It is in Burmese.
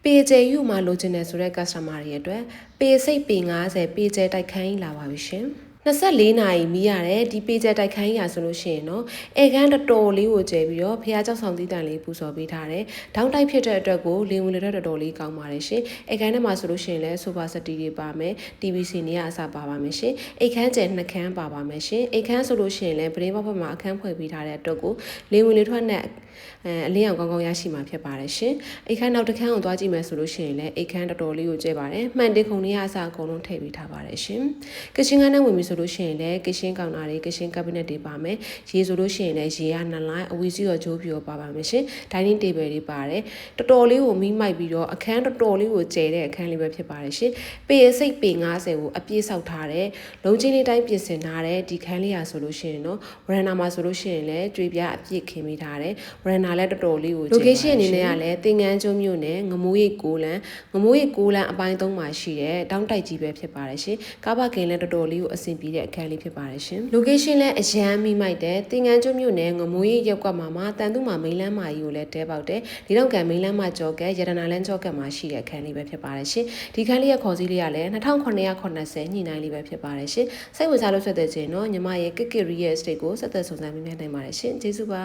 ပေကျဲယူမှာလိုချင်တယ်ဆိုတဲ့ customer တွေအတွက်ပေစိတ်ပေ90ပေကျဲတိုက်ခန်းလာပါပြီရှင်24နာရီမီးရတယ်ဒီပေကျဲတိုက်ခန်းရာဆိုလို့ရှိရင်တော့အေခန်းတော်တော်လေးကိုကျဲပြီးတော့ဖះကြောက်ဆောင်သီးတန်လေးပူဇော်ပေးထားတယ်။ဒေါင်းတိုက်ဖြစ်တဲ့အတွက်ကိုလင်းဝင်လည်းတော်တော်လေးကောင်းပါတယ်ရှင်။အေခန်းထဲမှာဆိုလို့ရှိရင်လည်းဆိုဖာစတီတွေပါမယ်။ TVC နေရအစားပါပါမယ်ရှင်။အိတ်ခန်းကျဲနှစ်ခန်းပါပါမယ်ရှင်။အိတ်ခန်းဆိုလို့ရှိရင်လည်းပရင်းဘက်မှာအခန်းဖွဲ့ပေးထားတဲ့အတွက်ကိုလင်းဝင်လေးထွက်နဲ့အလင်းအောင်ကောင်းကောင်းရရှိမှာဖြစ်ပါတယ်ရှင်။အိတ်ခန်းနောက်တစ်ခန်းကိုသွားကြည့်မယ်ဆိုလို့ရှိရင်လည်းအိတ်ခန်းတော်တော်လေးကိုကျဲပါတယ်။မှန်တင်ခုံနေရအစားအကုန်လုံးထည့်ပေးထားပါတယ်ရှင်။ကရှင်ကနဲ့ဝင်ပြီဆိုလို့ရှိရင်လည်းကရှင်ကောင်တာတွေကရှင်ကက်ဘိနက်တွေပါမယ်ရေဆိုလို့ရှိရင်လည်းရေက2လိုင်းအဝီစီရောဂျိုးပြိုပါပါမယ်ရှင်ဒိုင်းနင်းတေဘယ်တွေပါတယ်တော်တော်လေးကိုမိမိုက်ပြီးတော့အခန်းတော်တော်လေးကိုကျဲတဲ့အခန်းလေးပဲဖြစ်ပါတယ်ရှင်ပေရစိတ်ပေ90ကိုအပြည့်ဆောက်ထားတဲ့လုံးချင်းလေးတိုင်းပြင်ဆင်ထားတဲ့ဒီခန်းလေးရာဆိုလို့ရှိရင်တော့ဝရန်နာမှာဆိုလို့ရှိရင်လည်းကြွေပြအပြည့်ခင်းမိထားတယ်ဝရန်နာလည်းတော်တော်လေးကို location အနေနဲ့ကလည်းသင်္ကန်းကျွန်းမြို့နယ်ငမိုးရိပ်6လမ်းငမိုးရိပ်6လမ်းအပိုင်း3မှာရှိတဲ့တောင်းတိုက်ကြီးပဲဖြစ်ပါတယ်ရှင်ကားပါကင်လည်းတော်တော်လေးကိုအဆင်ပြေတဲ့အခန်းလေးဖြစ်ပါတယ်ရှင် location လည်းအရန်မိမိုက်တယ်သင်္ကန်းကျွန်းမြို့နယ်ငမိုးရိပ်ရပ်ကွက်မှာတန်သူမှာမိန်းလန်းမာကြီးကိုလည်းတဲပေါက်တယ်ဒီတော့ကံမိန်းလန်းမာကြောကဲရတနာလန်းကြောကမှာရှိတဲ့အခန်းလေးပဲဖြစ်ပါတယ်ရှင်ဒီခန်းလေးရဲ့ခေါ်စည်းလေးကလည်း2980ညှိနှိုင်းလေးပဲဖြစ်ပါတယ်ရှင်စိတ်ဝင်စားလို့ဆက်တဲ့ချိန်တော့ညီမရဲ့ Kikki Real Estate ကိုဆက်သက်စုံစမ်းမိနိုင်ပါတယ်ရှင်ကျေးဇူးပါ